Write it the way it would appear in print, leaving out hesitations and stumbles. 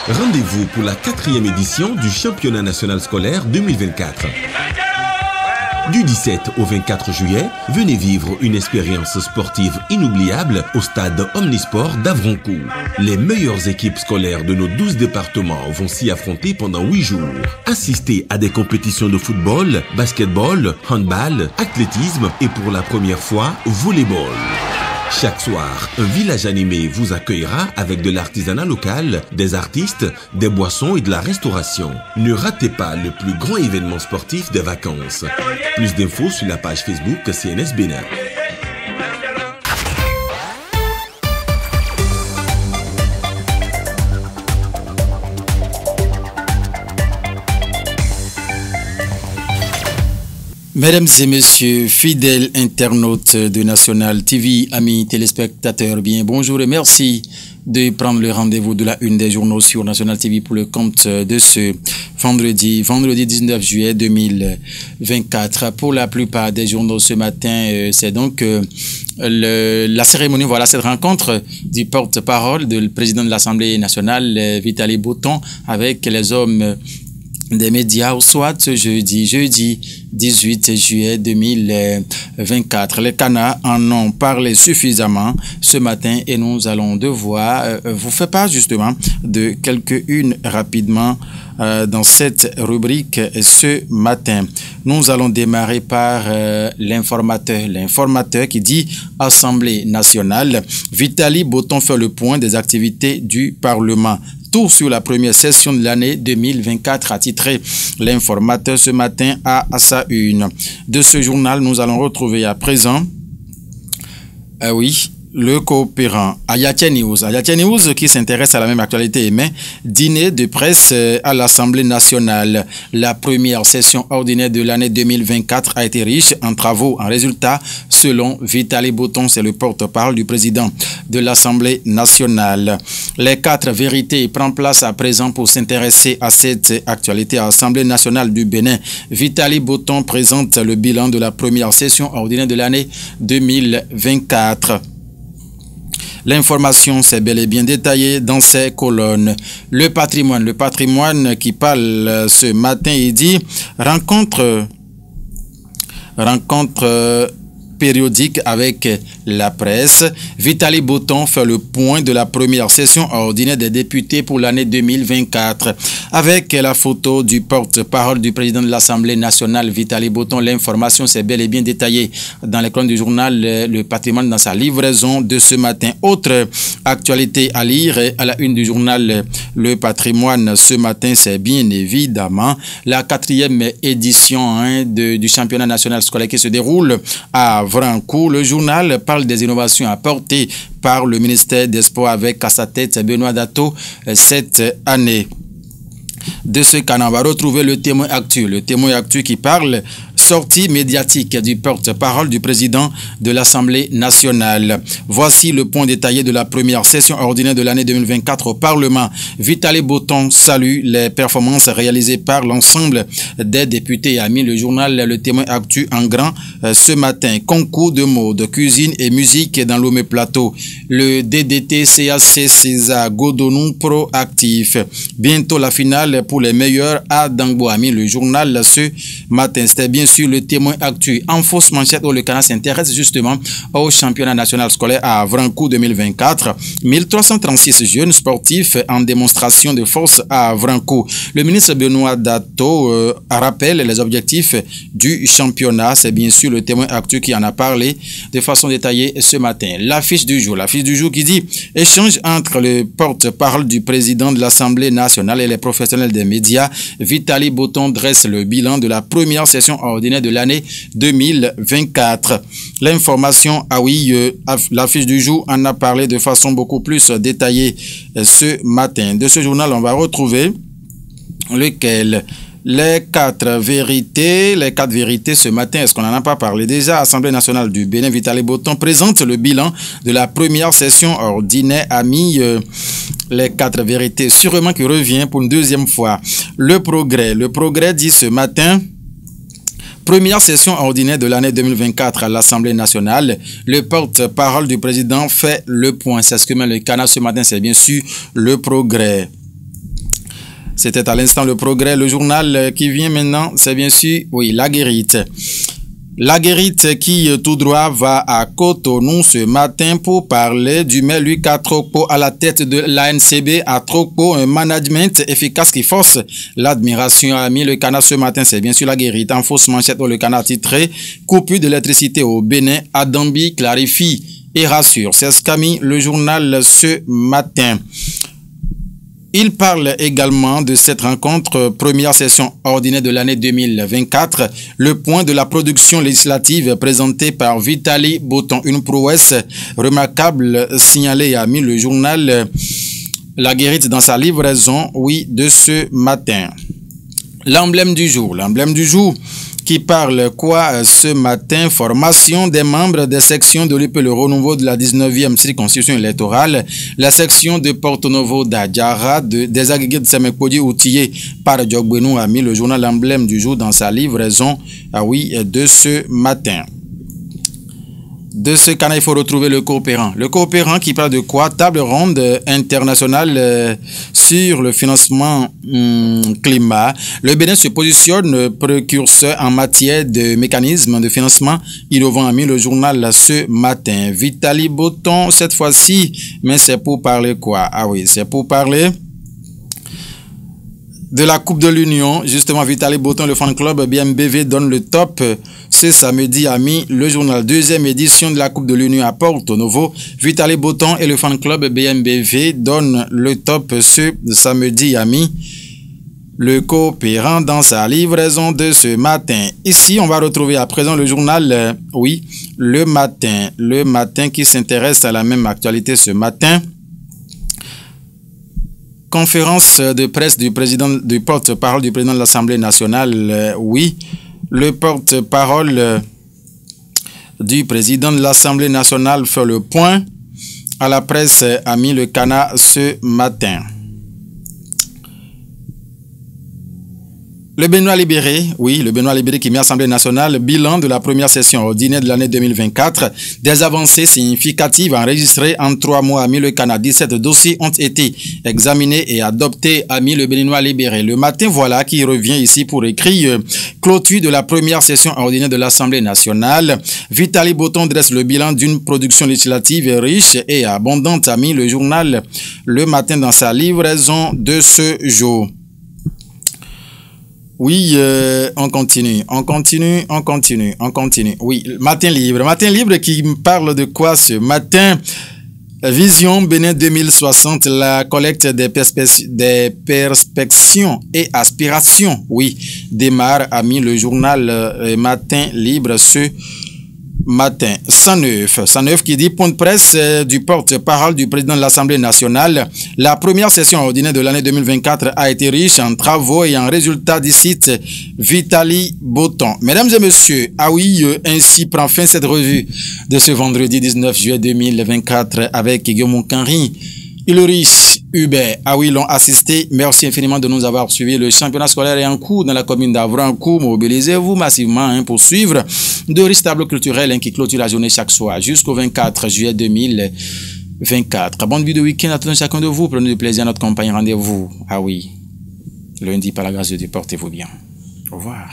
Rendez-vous pour la 4e édition du championnat national scolaire 2024. Du 17 au 24 juillet, venez vivre une expérience sportive inoubliable au stade Omnisport d'Avrancourt. Les meilleures équipes scolaires de nos 12 départements vont s'y affronter pendant 8 jours. Assistez à des compétitions de football, basketball, handball, athlétisme et pour la première fois, volleyball. Chaque soir, un village animé vous accueillera avec de l'artisanat local, des artistes, des boissons et de la restauration. Ne ratez pas le plus grand événement sportif des vacances. Plus d'infos sur la page Facebook CNS Bénin. Mesdames et messieurs, fidèles internautes de National TV, amis téléspectateurs, bien bonjour et merci de prendre le rendez-vous de la une des journaux sur National TV pour le compte de ce vendredi 19 juillet 2024. Pour la plupart des journaux ce matin, c'est donc la cérémonie, voilà cette rencontre du porte-parole du président de l'Assemblée nationale, Vitaly Botton, avec les hommes des médias au soir ce jeudi 18 juillet 2024. Les Canards en ont parlé suffisamment ce matin et nous allons devoir vous faire part justement de quelques-unes rapidement dans cette rubrique ce matin. Nous allons démarrer par l'informateur qui dit Assemblée nationale. Vitaly Botton fait le point des activités du Parlement. Tout sur la première session de l'année 2024 a titré l'informateur ce matin à sa une. De ce journal, nous allons retrouver à présent, le coopérant Ayatia News. Ayatia News qui s'intéresse à la même actualité, mais dîner de presse à l'Assemblée nationale. La première session ordinaire de l'année 2024 a été riche en travaux, en résultats, selon Vitaly Botton, c'est le porte-parole du président de l'Assemblée nationale. Les 4 vérités prennent place à présent pour s'intéresser à cette actualité à l'Assemblée nationale du Bénin. Vitaly Botton présente le bilan de la première session ordinaire de l'année 2024. L'information s'est bel et bien détaillée dans ces colonnes. Le patrimoine qui parle ce matin, il dit rencontre périodique avec la presse. Vitaly Botton fait le point de la première session ordinaire des députés pour l'année 2024. Avec la photo du porte-parole du président de l'Assemblée nationale, Vitaly Botton, l'information s'est bel et bien détaillée dans les colonnes du journal Le Patrimoine dans sa livraison de ce matin. Autre actualité à lire à la une du journal Le Patrimoine ce matin, c'est bien évidemment la 4e édition du championnat national scolaire qui se déroule à Avrancourt. Le journal parle des innovations apportées par le ministère des Sports avec à sa tête Benoît Dato cette année. De ce cas, on va retrouver le témoin actu. Le témoin actu qui parle sortie médiatique du porte-parole du président de l'Assemblée nationale. Voici le point détaillé de la première session ordinaire de l'année 2024 au Parlement. Vitaly Botton salue les performances réalisées par l'ensemble des députés et a mis le journal Le Témoin Actu en grand ce matin. Concours de mode, cuisine et musique dans l'Omé Plateau. Le DDT CAC César Godonou proactif. Bientôt la finale pour les meilleurs à Dangbo. A mis le journal ce matin. C'était bien sûr le Témoin Actu. En fausse manchette, où le Canada s'intéresse justement au championnat national scolaire à Avrancourt 2024. 1336 jeunes sportifs en démonstration de force à Avrancourt. Le ministre Benoît Dato rappelle les objectifs du championnat. C'est bien sûr le Témoin Actu qui en a parlé de façon détaillée ce matin. L'affiche du jour qui dit échange entre le porte-parole du président de l'Assemblée nationale et les professionnels des médias. Vitaly Botton dresse le bilan de la première session ordinaire de l'année 2024. L'information, l'affiche du jour en a parlé de façon beaucoup plus détaillée ce matin. De ce journal, on va retrouver lequel les 4 vérités ce matin, est-ce qu'on n'en a pas parlé déjà? Assemblée nationale du Bénin, Vitaly Botton présente le bilan de la première session ordinaire, a mis les 4 vérités, sûrement qui revient pour une deuxième fois. Le progrès dit ce matin, première session ordinaire de l'année 2024 à l'Assemblée nationale, le porte-parole du président fait le point. C'est ce que met le Canada ce matin, c'est bien sûr le progrès. C'était à l'instant le progrès. Le journal qui vient maintenant, c'est bien sûr, oui, La Guérite. La Guérite qui tout droit va à Cotonou ce matin pour parler du maire Lucas Trokpo à la tête de l'ANCB à Trokpo, un management efficace qui force l'admiration. A mis le Canard ce matin, c'est bien sûr La Guérite. En fausse manchette, le Canard titré coupure d'électricité au Bénin, Adambi clarifie et rassure. C'est ce qu'a mis le journal ce matin. Il parle également de cette rencontre, première session ordinaire de l'année 2024, le point de la production législative présenté par Vitali Boton, une prouesse remarquable signalée a mis le journal La Guérite dans sa livraison, oui, de ce matin. L'emblème du jour qui parle quoi ce matin? Formation des membres des sections de l'UP Le Renouveau de la 19e circonscription électorale, la section de Porto Novo d'Adjara, des agrégés de Semekpodi outillés par Djogbenou a mis le journal L'emblème du jour dans sa livraison, de ce matin. De ce canal, il faut retrouver le coopérant. Le coopérant qui parle de quoi? Table ronde internationale sur le financement climat. Le Bénin se positionne précurseur en matière de mécanismes de financement innovant a mis le journal ce matin. Vitali Boton, cette fois-ci, mais c'est pour parler quoi? C'est pour parler de la Coupe de l'Union. Justement, Vitali Boton, le fan club BMBV donne le top. Ce samedi a mis le journal. Deuxième édition de la Coupe de l'Union à Porto Novo. Vitali Boton et le fan club BMBV donnent le top. Ce samedi a mis le coopérant dans sa livraison de ce matin. Ici, on va retrouver à présent le journal, le matin. Le matin qui s'intéresse à la même actualité ce matin. Conférence de presse du porte-parole du président de l'Assemblée nationale, le porte-parole du président de l'Assemblée nationale fait le point à la presse a mis le Canard ce matin. Le Benoît libéré, le Benoît libéré qui met à l'Assemblée nationale, bilan de la première session ordinaire de l'année 2024, des avancées significatives enregistrées en 3 mois a mis le Canada. 17 dossiers ont été examinés et adoptés a mis le Benoît libéré. Le matin, voilà qui revient ici pour écrire clôture de la première session ordinaire de l'Assemblée nationale. Vitali Boton dresse le bilan d'une production législative riche et abondante a mis le journal Le Matin dans sa livraison de ce jour. On continue. Oui, Matin Libre qui me parle de quoi ce matin? Vision Bénin 2060, la collecte des perspectives et aspirations, démarre, a mis le journal Matin Libre ce matin. 109 qui dit point de presse du porte-parole du président de l'Assemblée nationale. La première session ordinaire de l'année 2024 a été riche en travaux et en résultats d'ici Vitali Boton. Mesdames et messieurs, ainsi prend fin cette revue de ce vendredi 19 juillet 2024 avec Guillaume Kanri. Ulrich Hubert, l'ont assisté. Merci infiniment de nous avoir suivis. Le championnat scolaire est en cours dans la commune d'Avrancourt. Mobilisez-vous massivement pour suivre de riches tableaux culturels qui clôturent la journée chaque soir jusqu'au 24 juillet 2024. Bonne vie de week-end à tout chacun de vous. Prenez du plaisir à notre compagnie. Rendez-vous. Lundi par la grâce de Dieu. Portez-vous bien. Au revoir.